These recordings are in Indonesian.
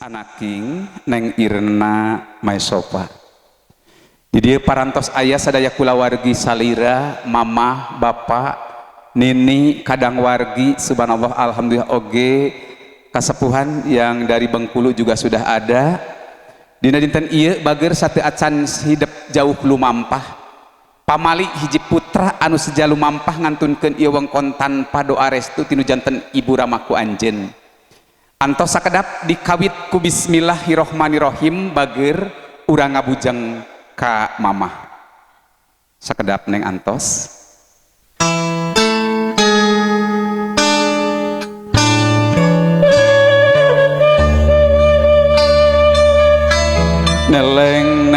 anaking neng Irna Maesopa. Jadi parantos ayah sadaya kulawargi salira, mama, bapak, nini, kadang wargi, subhanallah, alhamdulillah oge, kasepuhan yang dari Bengkulu juga sudah ada. Dina dinten ieu bager sate acan hidup jauh lumampah. Pamali hiji putra anu seja lumampah ngantunkeun ieu wengkon tanpa doa restu tinu janten ibu ramaku anjeun. Antos sakedap dikawit ku bismillahirrohmanirrohim bager urang ngabujeng ka mamah. Sakedap neng antos. Neleng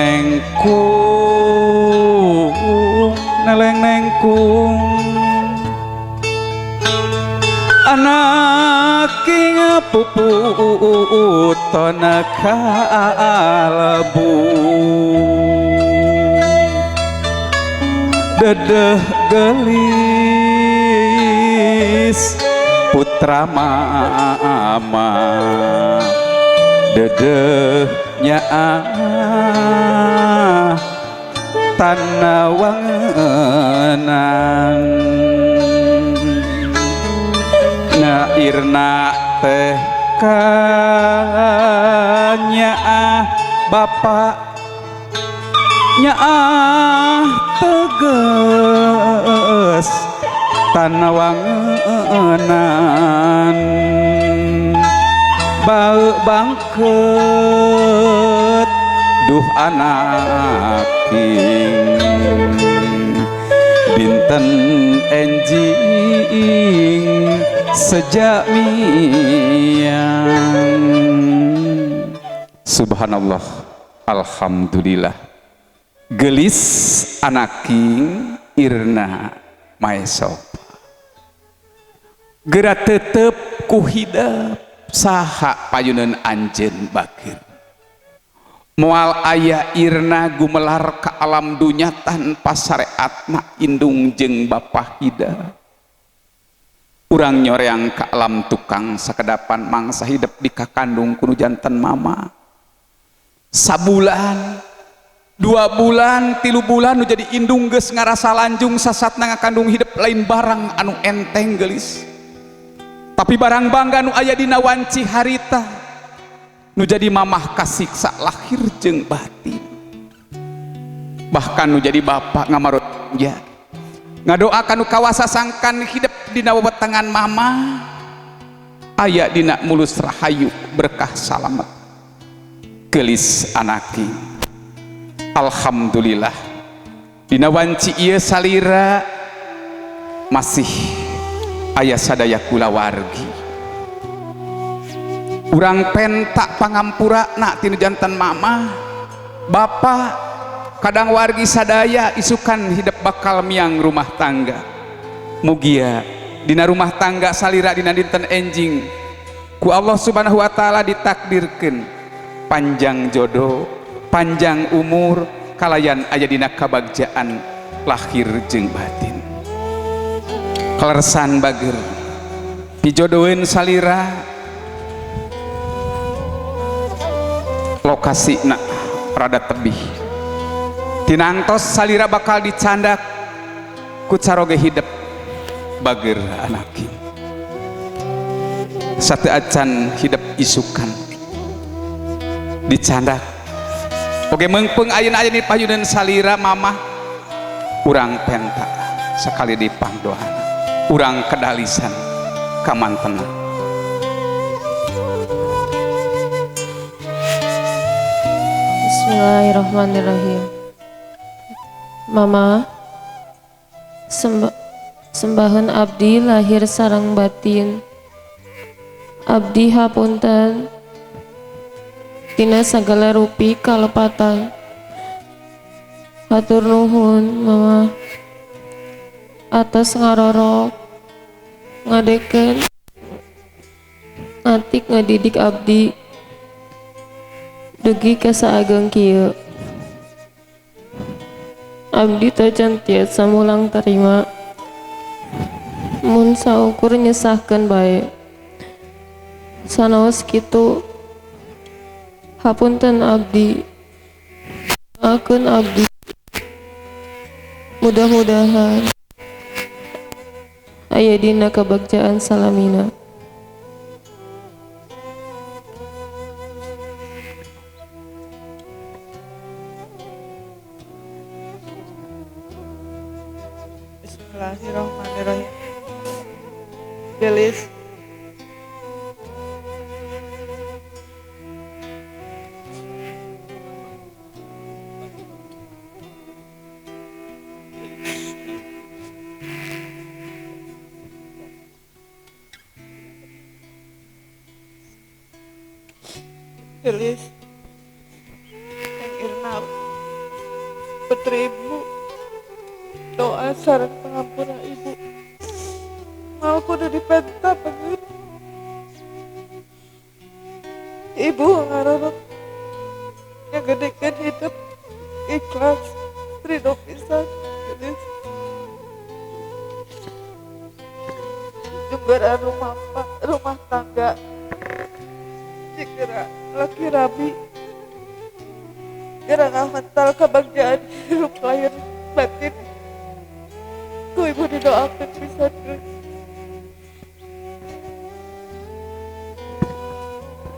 nengkung anak puputona kalbu dedeh gelis putra mama dedehnya tanawangan na Irna teh kanya bapak nya teges tanawangan bau bangket duh anak dinten enjing sejak miang. Subhanallah, alhamdulillah gelis anaking Irna Maesopa geura tetep ku hidep saha payunan anjeun bager moal aya Irna gumelar ka alam dunya tanpa syariatna indung jeung bapa hida urang nyoreang ka alam tukang sakedapan mangsa hidup di kakandung kudu janten mama sabulan 2 bulan 3 bulan nu jadi indung geus ngarasa lanjung sasatna ngakandung hidup lain barang anu enteng gelis tapi barang bangga nu aya dina wanci harita nu jadi mamah kasiksa lahir jeung batin bahkan nu jadi bapak ngamarot ya ngadoakan nu kawasa sangkan hidup dina wewetangan mama aya dina mulus rahayu berkah salamet gelis anaki alhamdulillah dina wanci ieu salira masih aya sadaya kulawargi urang pentak pangampura na tinu jantan mama bapa kadang wargi sadaya isukan hidup bakal miang rumah tangga mugia dina rumah tangga salira dina dinten enjing ku Allah subhanahu wa ta'ala ditakdirkeun panjang jodoh panjang umur kalayan aya dina kabagjaan lahir jeung batin kaleresan bager pijodoeun salira lokasina rada tebih tinangtos salira bakal dicandak ku caroge hidup bager anaki sate acan hidup isukan dicandak oge meungpeung ayeuna aya di payunan salira mama urang penta sekali dipangdoana urang kedalisan kamantena Bismillahirrahmanirrahim. Mama sembahan abdi lahir sareng batin abdi hapunten tina sagala rupi kalepatan hatur nuhun mama atas ngarorok ngadeken atik ngadidik abdi dugi ka saageng kieu abdi tajan tiasa mulang terima mun saukur nyesahkeun bae sanaos kitu Hapunten abdi. Akeun abdi. Mudah-mudahan aya dina kabagjaan salamina. Bismillahirrahmanirrahim. Gelis. Gelis. Yang Irna. Putri Ibu. Doa saran pengampunan Ibu. Mau kudu dipenta bener. Ibu ngarep ngegedekeun hidup ikhlas ridho pisan. Gelis. Jemberan rumah tangga. Jika laki rabi. Gerang mental kebahagiaan hidup lahir batin. Ku Ibu didoakan pisan.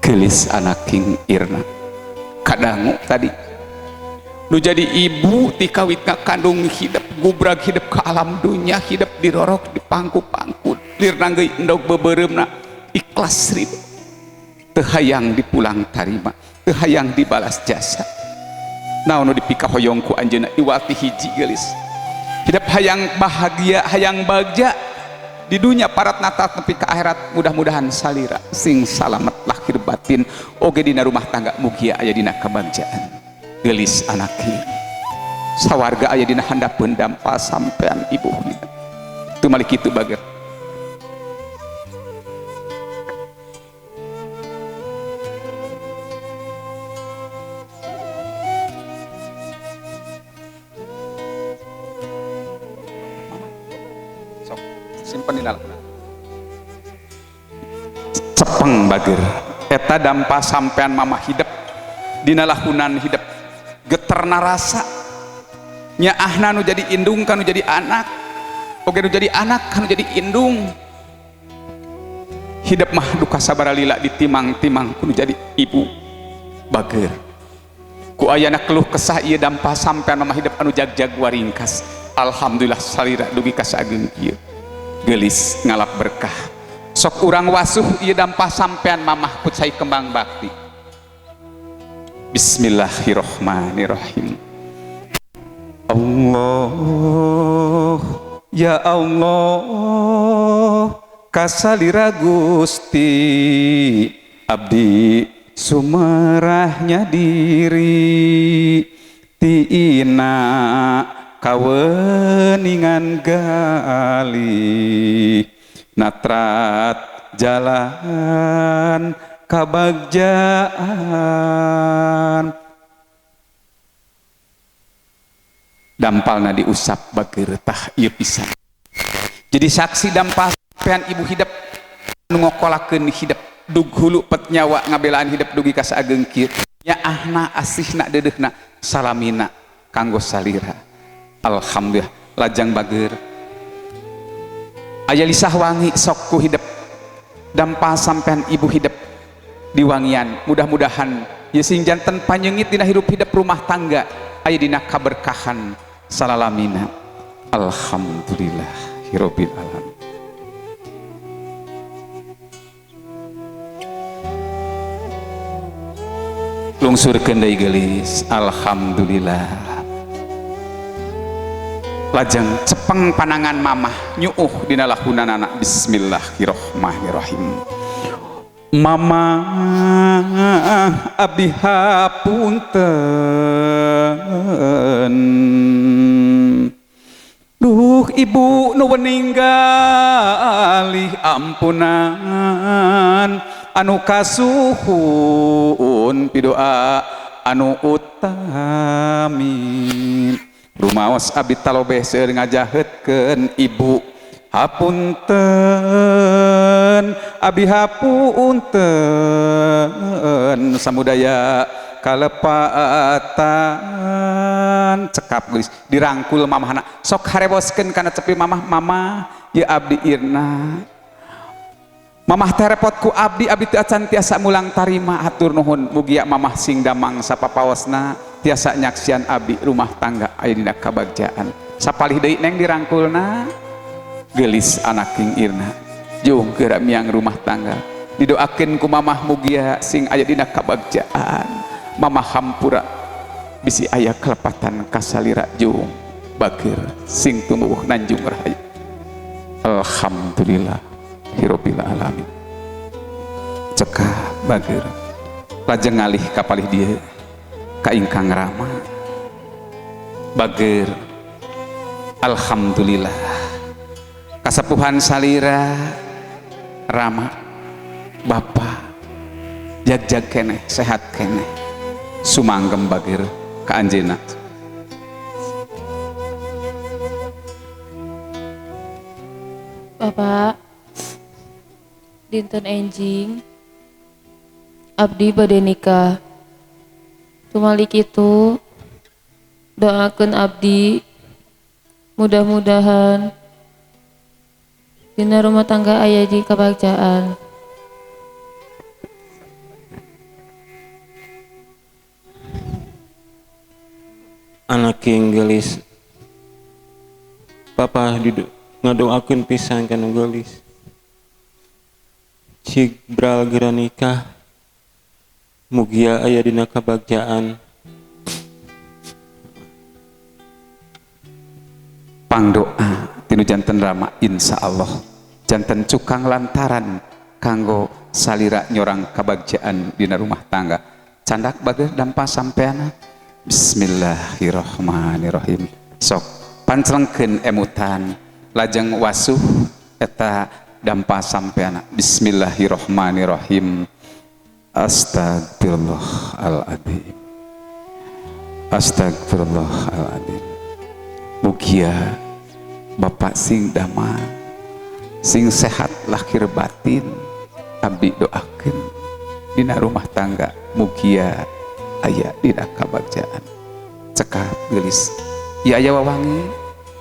Gelis anak King Irna kadangu tadi nu jadi ibu ti kawit ngakandung hidup gubrag hidup ke alam dunia hidup dirorok di pangku-pangku lirna geus endog bebereumna ikhlas ridho teu hayang dipulang tarima teu hayang dibalas jasa naon nu dipika hoyong ku anjeunna iwati hiji gelis hidup hayang bahagia hayang bagja di dunia parat natal nepi ka akhirat mudah-mudahan salira sing salamet lahir batin oge dina rumah tangga mugia aya dina kabagjaan gelis anak ieu sawarga aya dina handapeun dampa sampean ibu teu malik kitu bager simpen dina cepeng bager eta dampa sampean mama hidup dina lahunan hidup geterna rasa nyaahna nu jadi indung kanu jadi anak oge nu jadi anak kanu jadi indung hidup mah duka sabaralila ditimang-timang kanu jadi ibu bager ku ayana keluh kesah ieu dampa sampean mama hidup anu jag-jag waringkas alhamdulillah salira dugi ka sageung kieu gelis ngalap berkah sok urang wasuh ieu dampah sampean mamah pucai kembang bakti. Bismillahirrahmanirrahim. Allah ya Allah kasalira Gusti abdi sumerahnya diri tiina kaweningan gali natrat jalan kabagjaan dampalna diusap bager tah ieu pisan jadi saksi dampal sampean ibu hidup nu ngokolakeun hidup dug hulu pet nyawa ngabelaan hidup dugi ka sageung kieu nyaahna asihna deudeuhna salamina kanggo salira. Alhamdulillah lajang bager aya lisah wangi sok ku hidup dampal sampean ibu hidup di wangian mudah-mudahan ye sing janten panyeungit dina hirup hidup rumah tangga aya dina kaberkahan salalamina. Alhamdulillah hirobbil alamin. Lungsurkeun deui geulis alhamdulillah lajeng cepeng panangan mamah nyuuh dina lahunan anak bismillahirrahmanirrahim. Mama abdi hapunten duh ibu nu ningali ampunan anu kasuhun pidoa anu utami rumaos abdi talobeh seueur ngajahetkeun ibu hapunten abdi hapunten samudaya kalepatan cekap geus dirangkul mamahna sok hareboskeun kana cepi mamah ya abdi irna mamah teh repot ku abdi teu acan tiasa mulang tarima hatur nuhun mugia mamah sing damang sapapaosna tiasa nyaksian abdi rumah tangga aya dina kabagjaan sapalih deui neng dirangkulna geulis anak king irna jeung geura miang rumah tangga didoakeun ku mamah mugia sing aya dina kabagjaan mamah hampura bisi aya kelepatan kasalira jeung bageur sing tumuwuh nanjung rahayu alhamdulillah hirobbil alamin cekah bageur lajeng ngalih kapalih dieu ka ingkang rama bageur alhamdulillah kasepuhan salira rama bapa jag-jag keneh sehat keneh sumanggem bageur ka anjeunna Bapak dinten enjing abdi bade nikah tumalik itu doakeun abdi mudah-mudahan dina rumah tangga aya di kabagjaan. Anak yang gelis papa ngadoakeun pisan kana gelis cik bral geura nikah mugia aya dina kabagjaan pangdoa tinu janten rama insyaallah janten cukang lantaran kanggo salira nyorang kabagjaan dina rumah tangga candak bageur dampa sampeana bismillahirrahmanirrahim sok panclengkeun emutan lajeng wasuh eta dampa sampeana bismillahirrahmanirrahim astagfirullahaladzim astagfirullahaladzim mugia bapak sing damang sing sehat lahir batin abdi doakeun dina rumah tangga mugia aya dina kabagjaan cekap geulis ieu aya wawangi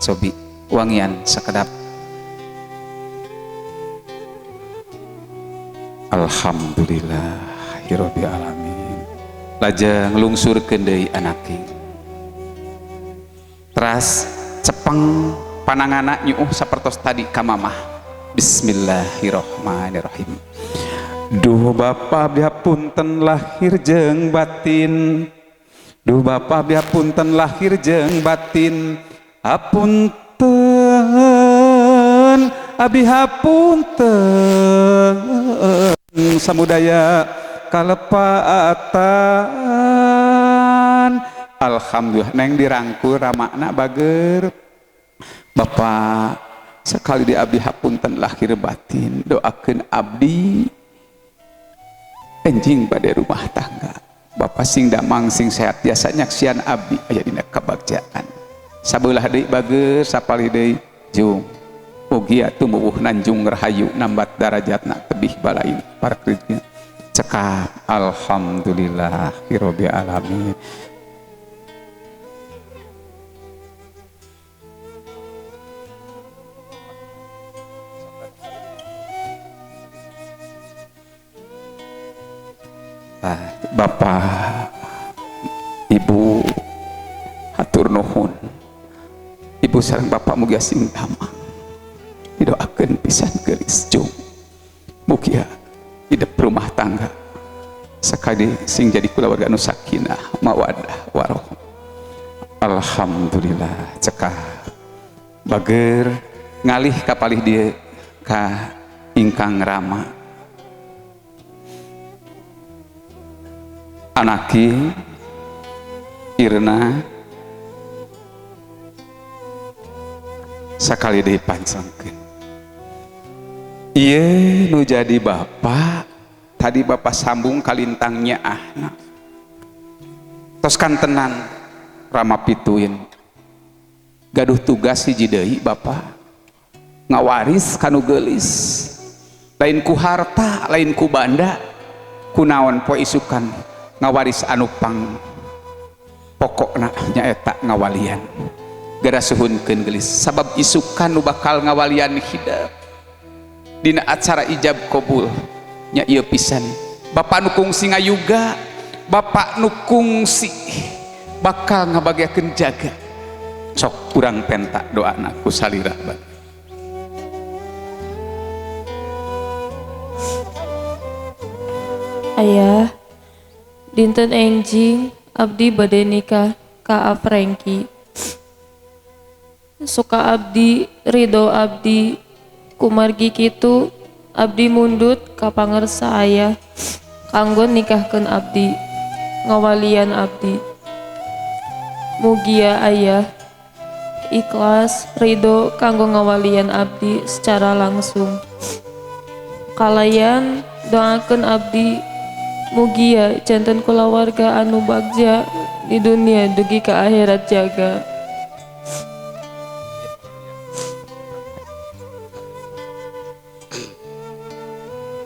cobi wangian sakedap alhamdulillahirabbil alamin lajeng lungsurkeun deui anaki teras cepeng panangana nyuuh sapertos tadi ka mamah bismillahirrahmanirrahim duh bapa bihapunten lahir jeung batin duh bapa bihapunten lahir jeung batin hapunten abi hapunten samudaya kalepatan alhamdulillah neng dirangkul ramakna bageur bapa sekali di abdi hapunten lahir batin doakeun abdi enjing bade rumah tangga bapa sing damang sing sehat biasa nyaksian abdi aya dina kabagjaan sabeulah deui bageur sapalih deui jeung mugia tumuwuh nanjung rahayu nambat darajatna tebih balain parakritna cekap alhamdulillahirabbil alamin Bapak Ibu hatur nuhun Ibu sareng Bapak mugia sing damang didoakeun pisan geulis jeung mugia hidup rumah tangga sakali sing jadi kulawarga anu sakinah mawaddah warahmah alhamdulillah cekah bageur ngalih kapalih dieu ka ingkang rama anaki irna sakali deui pancengkeun ieu nu jadi bapak tadi bapak sambung kalintang nyaahna tos kantenan rama pituin gaduh tugas hiji deui bapak ngawaris kanu geulis lain ku harta lain ku banda kunaon poe isukan ngawaris anu pang pokokna nyaeta ngawalian gara suhunkeun geulis sabab isukan nu bakal ngawalian hidup dina acara ijab qabul nya ieu pisan Bapak nu kungsi ngayuga Bapak nu kungsi bakal ngabagiakeun jaga sok urang penta doana ku salira Ayah, dinten enjing abdi bade nikah ka Franky. Suka abdi, ridho abdi, kumargi kitu abdi mundut ka pangarsa ayah kanggo nikahkeun abdi, ngawalian abdi. Mugia ayah ikhlas ridho kanggo ngawalian abdi secara langsung. Kalayan doakeun abdi mugia janten kulawarga anu bagja di dunia dugi ke akhirat jaga.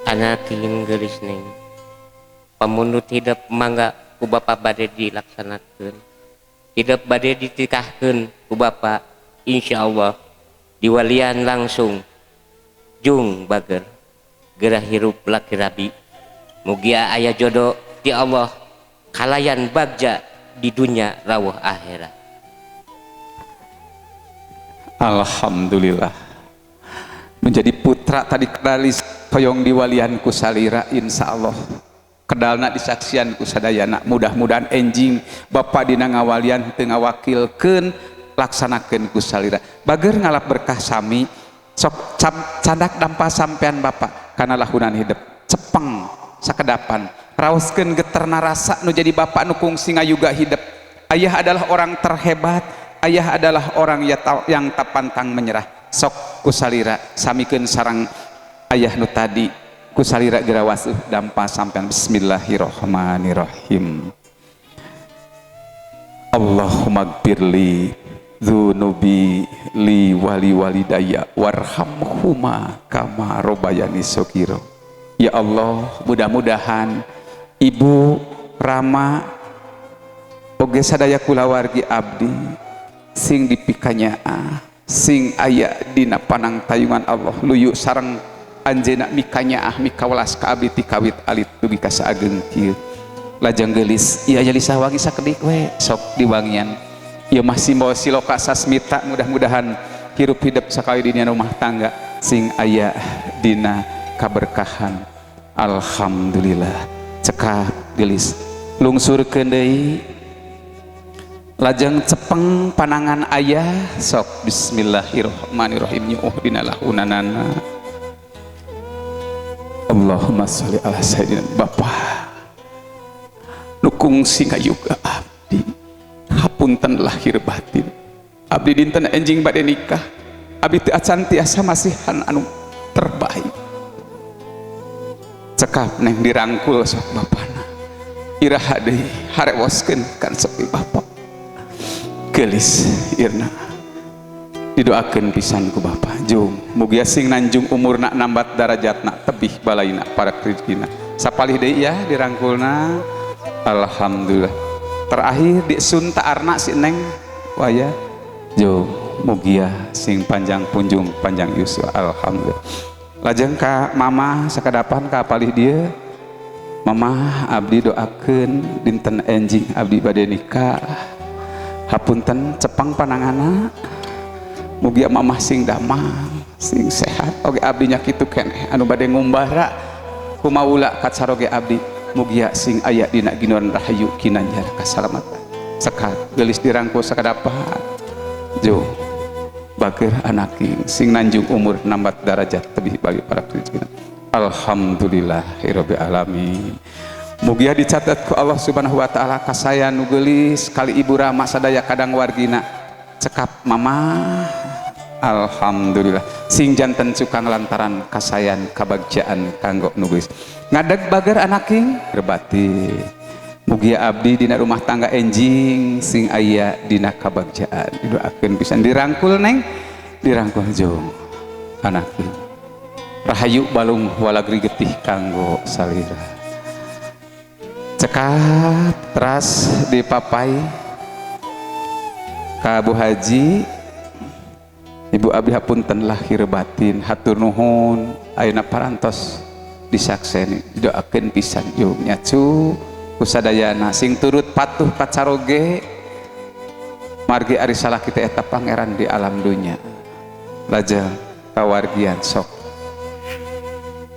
Anak kiling gelis neng pamunut hidup mangga ku bapa bade dilaksanakeun hidup bade ditikahkeun ku bapa insyaallah diwalian langsung jung bager gerah hirup laki rabi mugia aya jodoh ti Allah kalayan bagja di dunia rawuh akhirat. Alhamdulillah menjadi putra tadi kedalis hoyong diwalian ku salira insyaallah kedalna disaksian ku sadayana mudah-mudahan enjing Bapa dina ngawalian teu ngawakilkeun laksanakeun ku salira bager ngalap berkah sami sok candak dampa sampean Bapa kana lahunan hidup cepeng sakedapan raoskeun geterna rasa nu jadi Bapa nu kungsi ngayuga hidup. Ayah adalah orang terhebat, ayah adalah orang yang tak pantang menyerah. Sok kusalira samikeun sarang ayah nu tadi kusalira geura wasuh dampa sampean. Bismillahirrahmanirrahim. Allahumma gfirli dzunubi li wali walidayya warhamhuma kama robayani sogiro. Ya Allah, mudah-mudahan Ibu Rama oge sadaya kulawargi abdi sing dipikanyaa sing aya dina panang tayungan Allah luyu sareng anjeunna mikanyaah mikawelas ka abdi ti kawit alit dugi ka saageng kieu lajeng geulis ieu aya lisah wangi sakedik we sok diwangian ieu mah simbol siloka sasmita mudah-mudahan hirup hidup sakali di rumah tangga sing aya dina kaberkahan. Alhamdulillah cekap gelis lungsurkeun deui lajeng cepeng panangan ayah sok bismillahirrahmanirrahim nyuuh dina lahunanana. Allahumma sholli ala sayyidina Bapa nu kungsi ngayuga abdi hapunten lahir batin abdi dinten enjing bade nikah abdi teu acan tiasa masihan anu terbaik cekap neng dirangkul sok bapana iraha deui harewoskeun kan sepi Bapa gelis irna didoakeun pisan ku Bapa jung mugia sing nanjung umurna nambat darajatna tebih balaina para rezekina sapalih deui ya dirangkulna. Alhamdulillah terakhir di sunta arna si neng waya jung mugia sing panjang punjung panjang yuswa. Alhamdulillah lajeng ka mama sakadapan ka palih dia mama abdi doakeun dinten enjing abdi bade nikah hapunten cepang panangana mugia mamah sing damang sing sehat oge abdi nya kitu keneh anu bade ngumbara kumaula kacaroge abdi mugia sing aya dina ginuan rahayu kinanjar kasalamatan sekat geulis dirangkul sakadapat jo bager anaking sing nanjung umur nambat darajat tebih bagi para rezekina. Alhamdulillahirabbil alamin. Mugia dicatat ku Allah Subhanahu wa taala kasaya nu geulis kali Ibu Rama sadaya kadang wargina cekap mama. Alhamdulillah sing janten cukang lantaran kasayan kabagjaan kanggo nu geulis ngadeg bager anaking berbati mugia abdi dina rumah tangga enjing sing aya dina kabagjaan didoakeun pisan dirangkul neng dirangkul jong anakkeun. Rahayu balung walagri getih kanggo salira. Cekap teras dipapai ka Bu Haji. Ibu abdi hapunten lahir batin, hatur nuhun ayeuna parantos disakseni, didoakeun pisan jeung nyacu kusadayana sing turut patuh ka caroge margi ari salah kita eta pangeran di alam dunya. Lajeng kawargian sok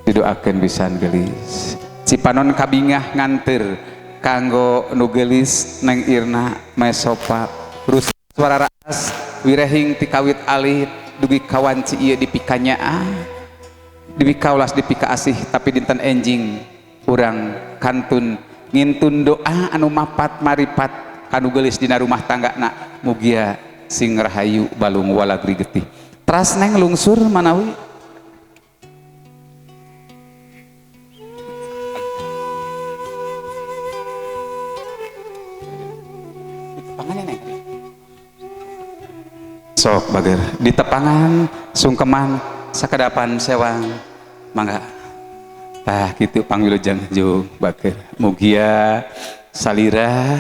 didoakeun pisan geulis. Cipanon kabingah nganteur kanggo nu geulis Neng Irna Maesopa rus suara raas wirehing ti kawit alit dugi kawanci ieu dipikanya dipikaulas dipika asih tapi dinten enjing urang kantun ngintun doa anu mapat maripat kanu geulis dina rumah tanggana mugia sing rahayu balung walagri getih. Teras Neng lungsur manawi sok bager di tepangan sungkeman sakadapan sewang mangga tah kitu pangwilujeng jeung bager mugia salira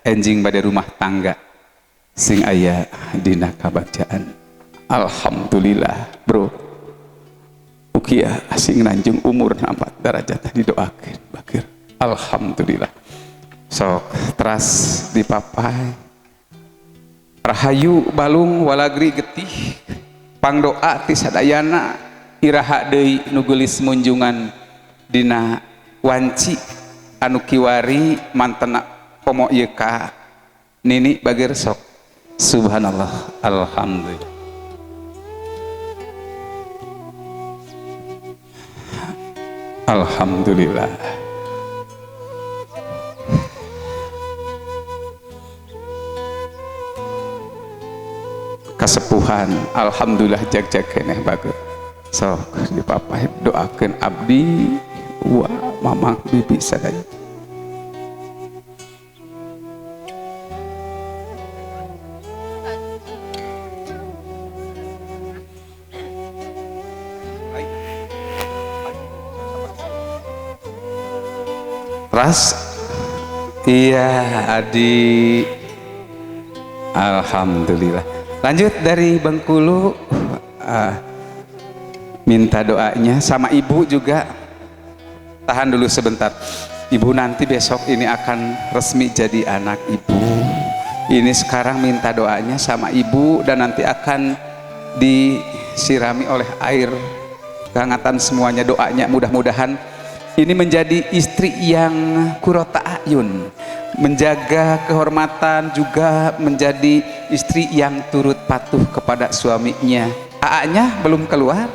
enjing bade rumah tangga sing aya dina kabagjaan. Alhamdulillah bro ukia sing nanjung umur 4 derajat didoakeun bager. Alhamdulillah sok teras dipapai rahayu balung walagri getih pangdoa ti sadayana iraha deui nu geulis munjungan dina wanci anu kiwari mantena komo ieu ka nini bager sok. Subhanallah alhamdulillah. Alhamdulillah. Kasepuhan alhamdulillah jag-jag keneh bager. Sok dipapahe doakeun abdi wa mamang bibi sadaya. Ras iya Adi alhamdulillah. Lanjut dari Bengkulu minta doanya sama ibu juga. Tahan dulu sebentar. Ibu nanti besok ini akan resmi jadi anak ibu. Ini sekarang minta doanya sama ibu dan nanti akan disirami oleh air kehangatan semuanya doanya. Mudah-mudahan ini menjadi istri yang kurota ayun, menjaga kehormatan, juga menjadi istri yang turut patuh kepada suaminya. AA-nya belum keluar?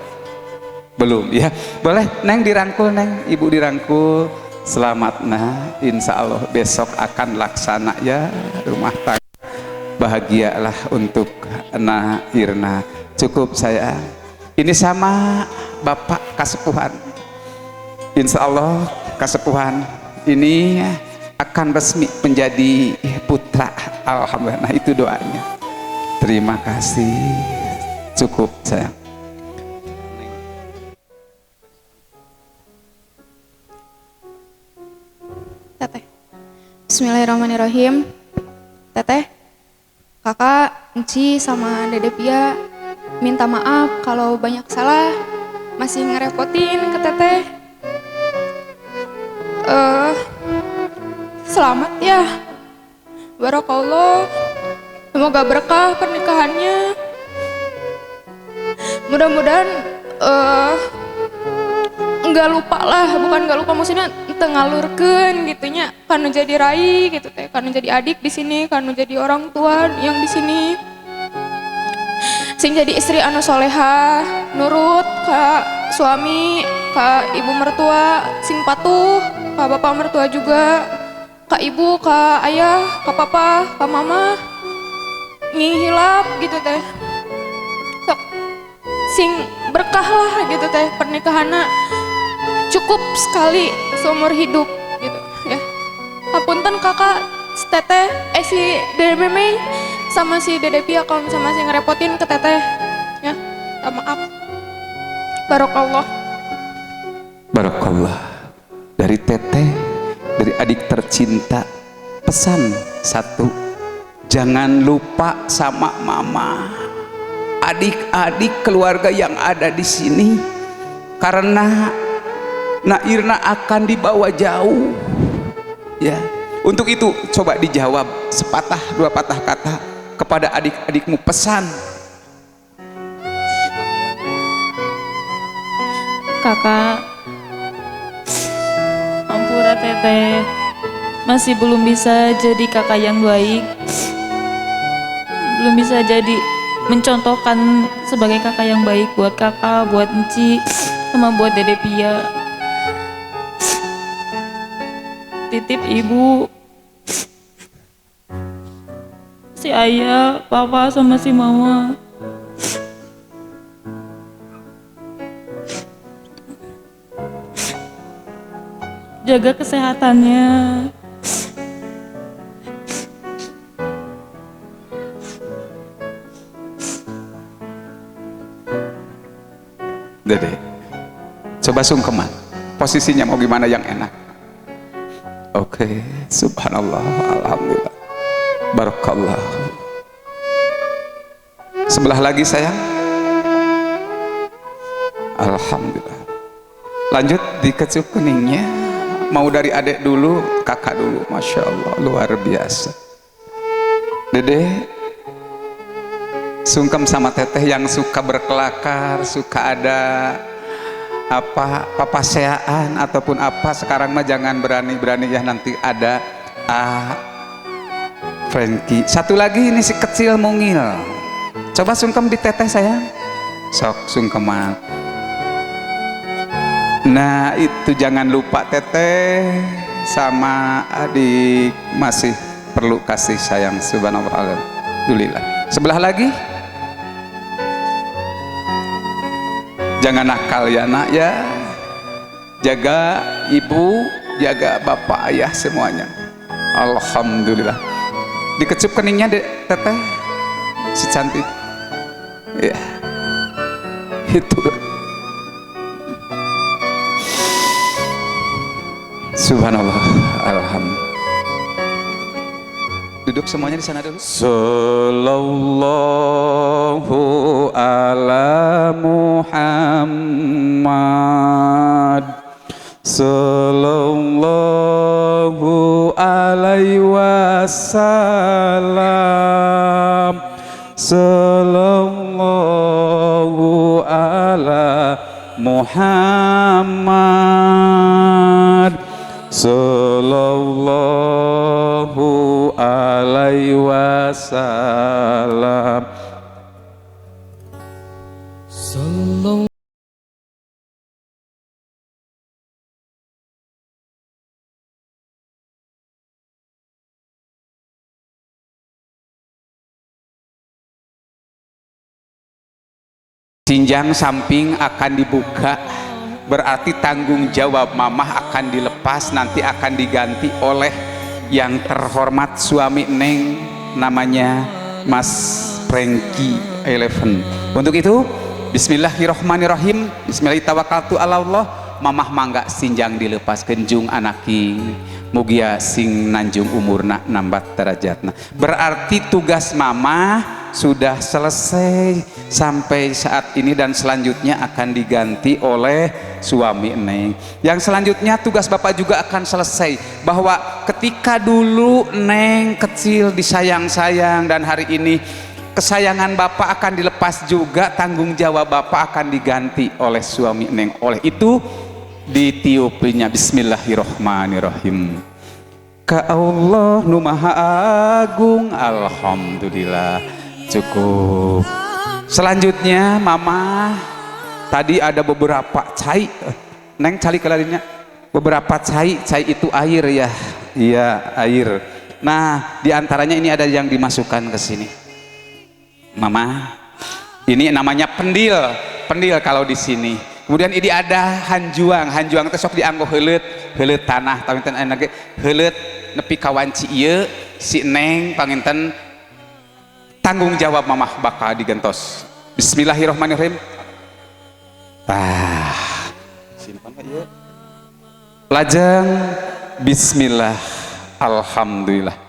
Belum ya. Boleh Neng dirangkul, Neng, ibu dirangkul. Selamat nah, insya Allah besok akan laksana ya rumah tangga. Bahagialah untuk Nah Irna. Cukup saya. Ini sama Bapak Kasepuhan. Insya Allah Kasepuhan ini akan resmi menjadi putra. Alhamdulillah. Nah itu doanya. Terima kasih. Cukup sayang. Teteh. Bismillahirrahmanirrahim. Teteh, kakak, Enci, sama Dede Pia minta maaf kalau banyak salah, masih ngerepotin ke teteh. Selamat ya, barakallah, semoga berkah pernikahannya. Mudah-mudahan nggak lupa lah, bukan nggak lupa, maksudnya tengalurkeun gitunya, kanu jadi rai gitu teh, kanu jadi adik di sini, kanu jadi orang tua yang di sini, sing jadi istri anu soleha, nurut ke suami, ke ibu mertua, sing patuh, ke bapak mertua juga, ke ibu, ke ayah, ke papa, ke mama, ngihilap gitu teh, sok sing berkah lah gitu teh pernikahanna. Cukup sekali seumur hidup gitu ya. Hapunten kakak, teteh, si Dede Meme sama si Dede Pia kalau misalnya masih ngerepotin ke teteh ya, minta maaf. Barokallah. Barakallah. Dari teteh, dari adik tercinta, pesan satu, jangan lupa sama mama, adik-adik keluarga yang ada di sini, karena Nairna akan dibawa jauh. Ya, untuk itu coba dijawab sepatah dua patah kata kepada adik-adikmu, pesan. Kakak, ampura teteh masih belum bisa jadi kakak yang baik, belum bisa jadi mencontohkan sebagai kakak yang baik buat kakak, buat Enci, sama buat Dede Pia. Titip ibu, si ayah, papa, sama si mama. Jaga kesehatannya. Dede, coba sungkeman, posisinya mau gimana yang enak? Oke, subhanallah, alhamdulillah, barakallah. Sebelah lagi sayang. Alhamdulillah. Lanjut dikecup keningnya. Mau dari adik dulu, kakak dulu. Masya Allah, luar biasa. Dede, sungkem sama teteh yang suka berkelakar, suka ada apa papaseaan ataupun apa. Sekarang mah jangan berani-berani ya, nanti ada Frankie. Satu lagi ini si kecil mungil. Coba sungkem di teteh sayang. Sok sungkeman. Nah itu jangan lupa teteh sama adik masih perlu kasih sayang. Subhanallah, alhamdulillah. Sebelah lagi, jangan nakal ya nak ya, jaga ibu, jaga bapak ayah semuanya. Alhamdulillah. Dikecup keningnya teteh si cantik ya, itu. Subhanallah, alhamdulillah. Duduk semuanya di sana dulu. Sallallahu ala Muhammad, sallallahu alaihi wasallam, sallallahu ala Muhammad, sallallahu alaihi wasallam. Cinjang samping akan dibuka, berarti tanggung jawab mamah akan dilepas, nanti akan diganti oleh yang terhormat suami Neng, namanya Mas Frankie 11. Untuk itu bismillahirrahmanirrahim, bismillahirrahmanirrahim. Mamah mangga sinjang dilepas kenjung anaking mugia sing nanjung umurna nambat derajatna. Berarti tugas mamah sudah selesai sampai saat ini dan selanjutnya akan diganti oleh suami Neng. Yang selanjutnya tugas bapak juga akan selesai, bahwa ketika dulu Neng kecil disayang-sayang dan hari ini kesayangan bapak akan dilepas juga, tanggung jawab bapak akan diganti oleh suami Neng. Oleh itu ditiupinya bismillahirrahmanirrahim. Ka Allah nu maha agung. Alhamdulillah, cukup. Selanjutnya mama tadi ada beberapa cai, Neng cali kelarinya beberapa cai itu air ya, iya air. Nah diantaranya ini ada yang dimasukkan ke sini mama, ini namanya pendil kalau di sini. Kemudian ini ada hanjuang itu sok dianggo heuleut tanah, panginten aya ge heuleut nepi ka wanci ieu si Neng panginten tanggung jawab mamah bakal digentos. Bismillahirrahmanirrahim. Simpan aja. Lajeng bismillah, alhamdulillah.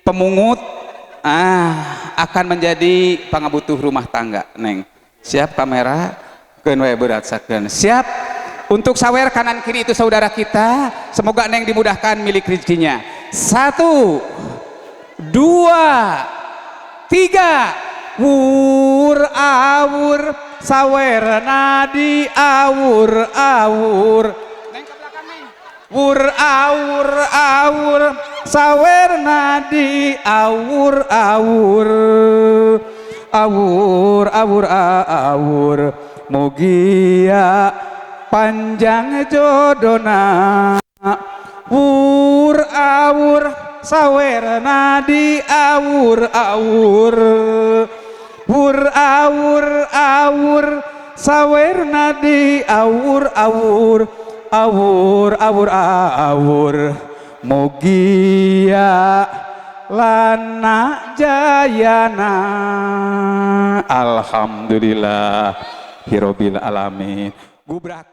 pemungut akan menjadi pangabutuh rumah tangga. Neng siap kamera keun we berat sakeun siap untuk sawer kanan kiri itu saudara kita, semoga Neng dimudahkan milik rezekinya. 1 2 3 wur awur sawerna di awur awur. Neng ke belakang Neng. Wur awur awur sawerna di awur awur awur awur awur mugia panjang jodona. Wur awur sawerna di awur awur wur awur awur sawerna di awur awur awur awur awur mugia lana jayana. Alhamdulillah hirobil alamin. Gubrak